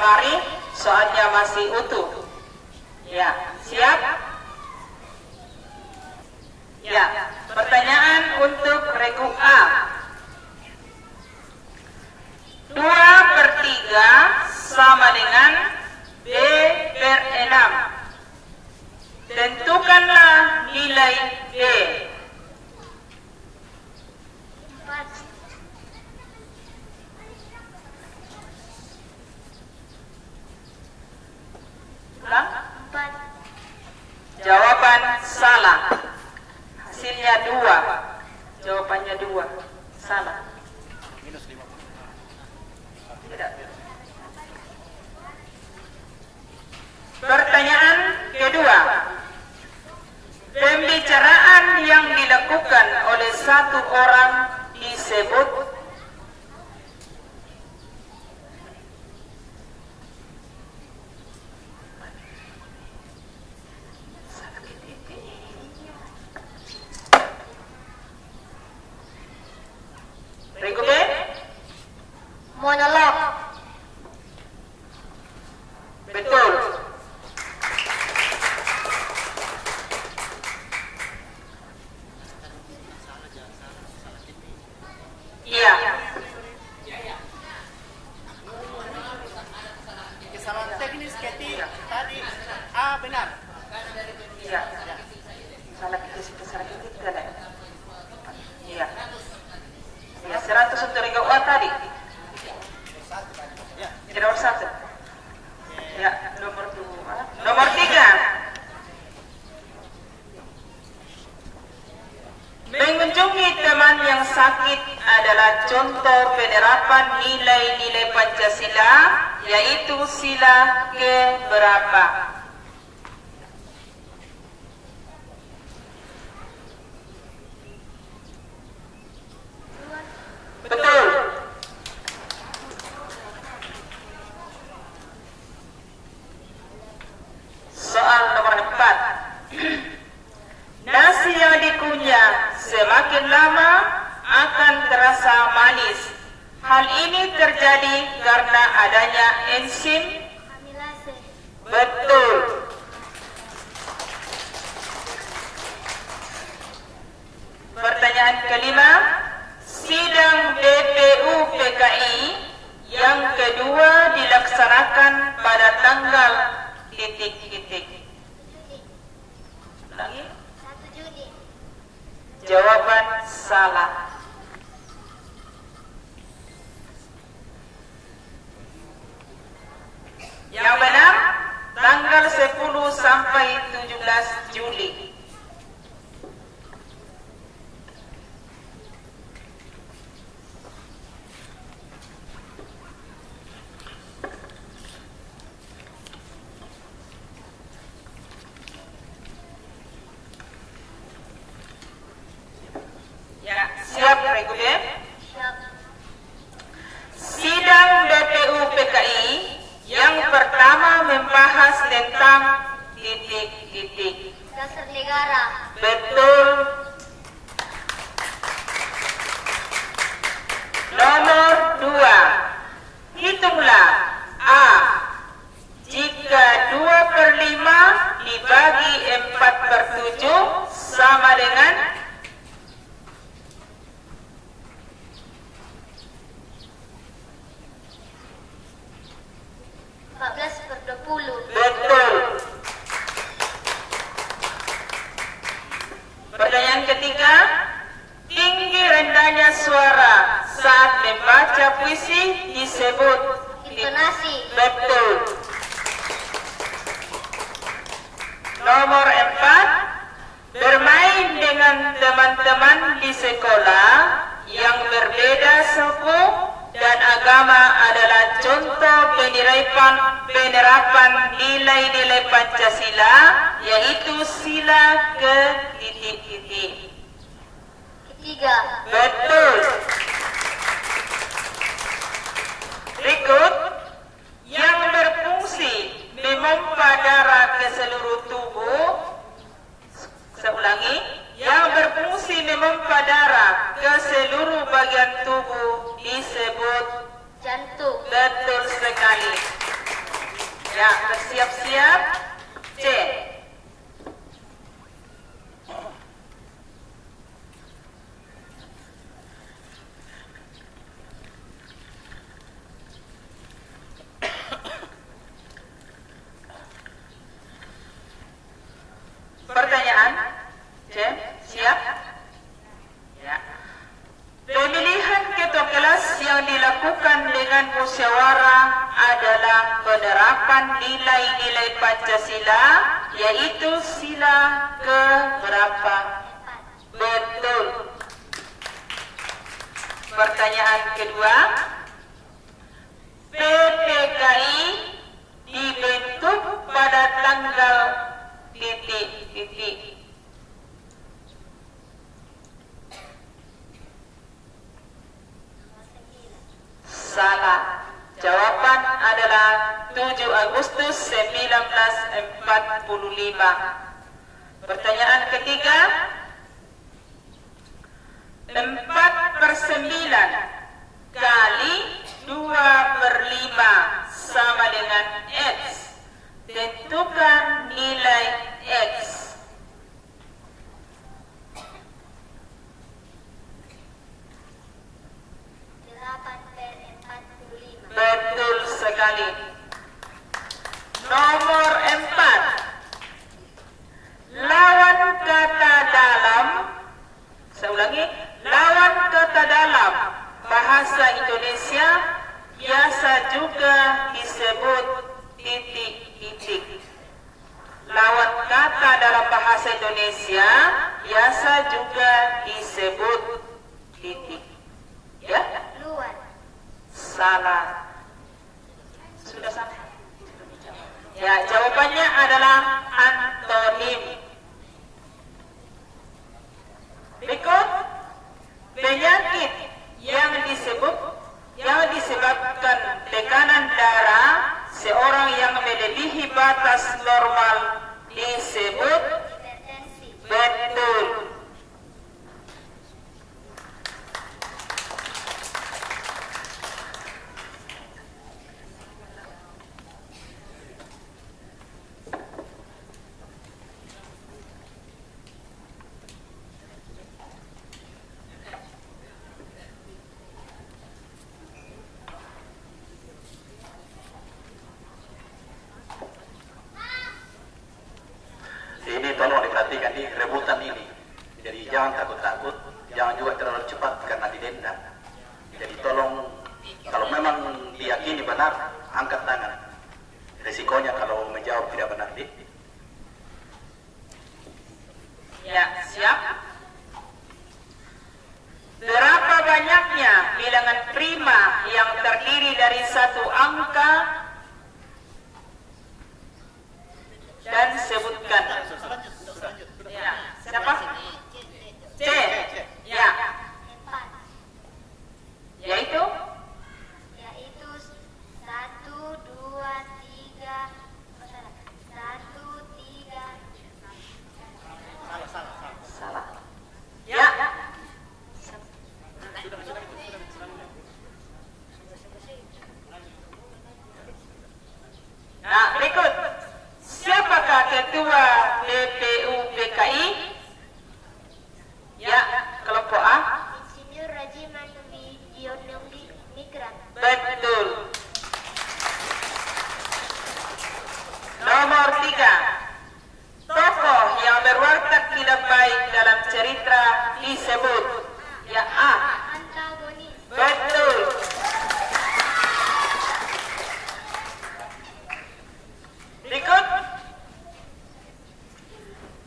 mari, soalnya masih utuh. Ya, siap? Ya, pertanyaan untuk regu A. 2/3 sama dengan B per 6. Tentukanlah nilai B. Ulang. Jawaban salah. Hasilnya 2. Jawabannya 2. Salah. Tidak. Pertanyaan kedua. Pembicaraan yang dilakukan oleh satu orang disebut regu B? Monolog. Betul. Iya. Kesalahan teknis ketik tadi A benar. Iya. Salah ketik tidak. Iya. Ya, 100 untuk regu A tadi. Nomor 1. Ya, nomor 2. Nomor 3. Mengunjungi teman yang sakit adalah contoh penerapan nilai-nilai Pancasila, yaitu sila ke-berapa? Betul. Soal nomor 4. Nasi yang dikunyah semakin lama akan terasa manis. Hal ini terjadi karena adanya enzim amilase. Betul. Pertanyaan kelima. Sidang DPU PKI yang kedua dilaksanakan pada tanggal titik-titik. Ulangi. 1 Juni. Jawaban salah. Yang benar tanggal 10 sampai 17 Juli. Ya, siap regu B? Siap. Sidang DPU PKI yang pertama membahas tentang titik-titik. Dasar negara. Betul. Nomor 2. Hitunglah A. Jika 2/5 dibagi 4/7 sama dengan 14/20. betul. Pertanyaan ketiga. Tinggi rendahnya suara saat membaca puisi disebut Intonasi. betul. Nomor 4. Bermain dengan teman-teman di sekolah yang berbeda suku dan agama adalah contoh penerapan nilai-nilai Pancasila, yaitu sila ke-titik-titik. Ketiga. Betul. Berikut yang berfungsi memompa darah ke seluruh tubuh. Saya ulangi, yang berfungsi memompa darah ke seluruh bagian tubuh disebut Jantung. betul sekali. Ya, bersiap-siap. C. Pertanyaan, C, siap? Ya. Pemilihan ketua kelas yang dilakukan dengan musyawarah adalah penerapan nilai-nilai Pancasila, yaitu sila ke berapa? Betul. Pertanyaan kedua, PPKI dibentuk pada tanggal titik-titik. Salah. Jawaban adalah 7 Agustus 1945. Pertanyaan ketiga, 4/9 kali 2/5 sama dengan X. Tentukan nilai X. Betul sekali. Nomor 4. Lawan kata dalam, saya ulangi, lawan kata dalam bahasa Indonesia biasa juga disebut titik-titik. Lawan kata dalam bahasa Indonesia biasa juga disebut titik. Ya? Luar. Salah. Sudah sampai. Ya, jawabannya adalah antonim. Berikut penyakit yang disebabkan tekanan darah seorang yang melebihi batas normal disebut Hipertensi. betul. Ini tolong diperhatikan di rebutan ini. Jadi jangan takut-takut, jangan juga terlalu cepat karena didenda. Jadi tolong, kalau memang diyakini benar, angkat tangan. Resikonya kalau menjawab tidak benar, di. Ya, siap. Berapa banyaknya bilangan prima yang terdiri dari satu angka dan sebutkan. Ya, siapa? C. Ya, 4. yaitu Yaitu 1, 2, 3. Satu, 3. salah. Ya. Nah, berikut. Siapakah ketua BPUPKI? Ya, kelompok A. Insinyur Raji Manubi Dionongdi Migran. Betul. Nomor 3. Tokoh yang berwatak tidak baik dalam cerita disebut. Ya, A. Antagonis. Betul. Berikut.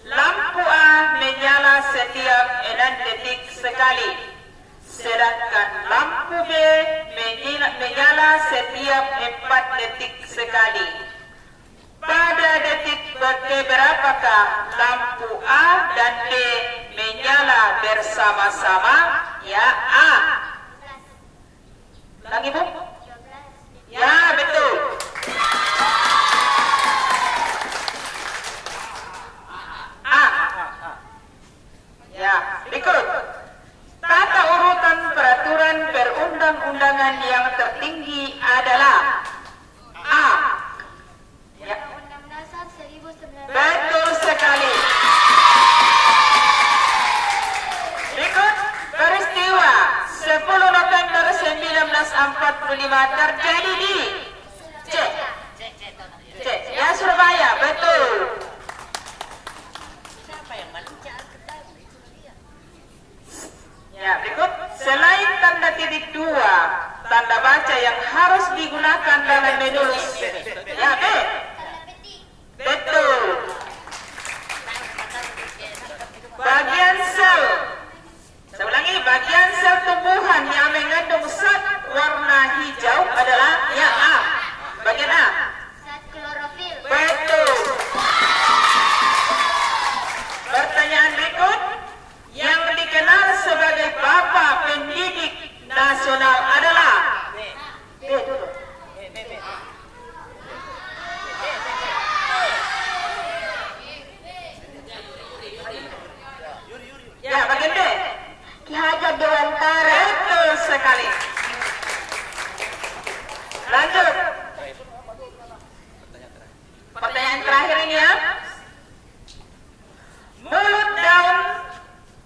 Lampu A menyala setiap 6 detik sekali. Sedangkan lampu B menyala setiap 4 detik sekali. Pada detik keberapakah lampu A dan B menyala bersama-sama? Ya, A. Lagi, Bu? 12. Ya, betul. A. Ya, berikut. Tata urutan peraturan perundang-undangan yang tertinggi adalah A. terjadi di C. Ya, Surabaya, betul. Ya, berikut. Selain tanda titik 2, tanda baca yang harus digunakan dalam menulis. Ya, B. Betul. Bagian sel. Saya ulangi, bagian sel tumbuhan yang mengandung zat warna hijau adalah ya A. Bagian A. Zat klorofil. Betul. Pertanyaan berikut. Yang dikenal sebagai Bapak Pendidik Nasional adalah B dulu. Ya, bagian B. Ki Hajar Dewantara. Betul sekali. Lanjut. Pertanyaan terakhir ini ya. Mulut daun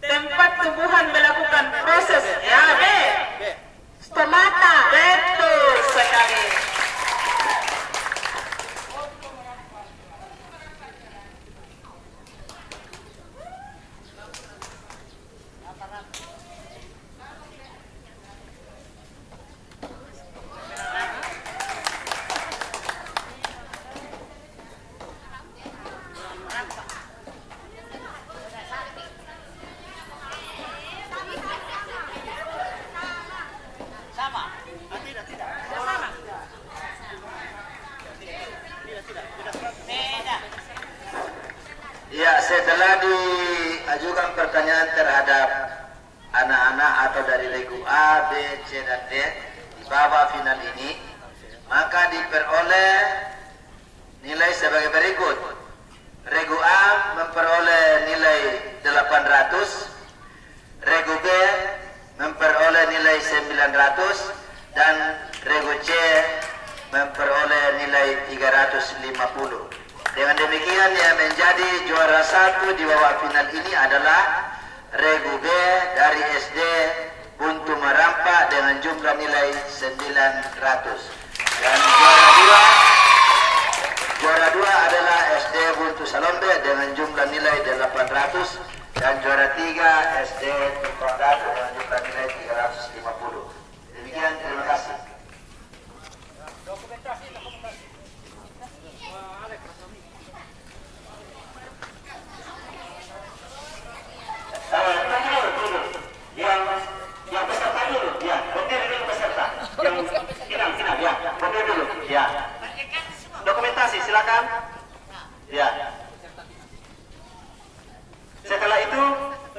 tempat tumbuhan melakukan proses. Ya, B. Stomata. Betul sekali. Ya, setelah diajukan pertanyaan terhadap anak-anak atau dari regu A, B, C, dan D di babak final ini, maka diperoleh nilai sebagai berikut. Regu A memperoleh nilai 800, regu B memperoleh nilai 900, dan regu C memperoleh nilai 350. Dengan demikian yang menjadi juara 1 di babak final ini adalah regu B dari SD Buntu Marampa dengan jumlah nilai 900. Dan juara 2 adalah SD Buntu Salombe dengan jumlah nilai 800, dan juara 3 SD Tumpangdatu dengan jumlah nilai 350. Demikian, terima kasih. Yang peserta dulu, ya, berdiri dulu peserta. Yang final, ya, berdiri dulu, ya. Dokumentasi, silakan. Ya. Setelah itu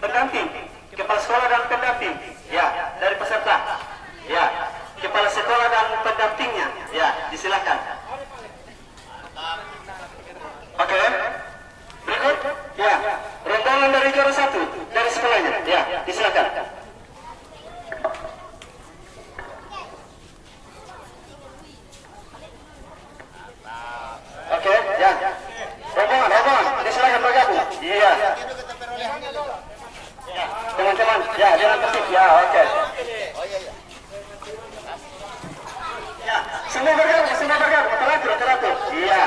pendamping, kepala sekolah dan pendamping, ya, dari peserta. Ya, kepala sekolah dan pendampingnya, ya, disilakan. Oke. Berikut, ya, rombongan dari juara 1 dari sekolahnya, ya, disilakan. Oke, ya. Rombongan, disilakan bergabung. Iya. Teman-teman, ya, jangan tertib, ya, oke. Ya, semua bergabung, teratur. Iya.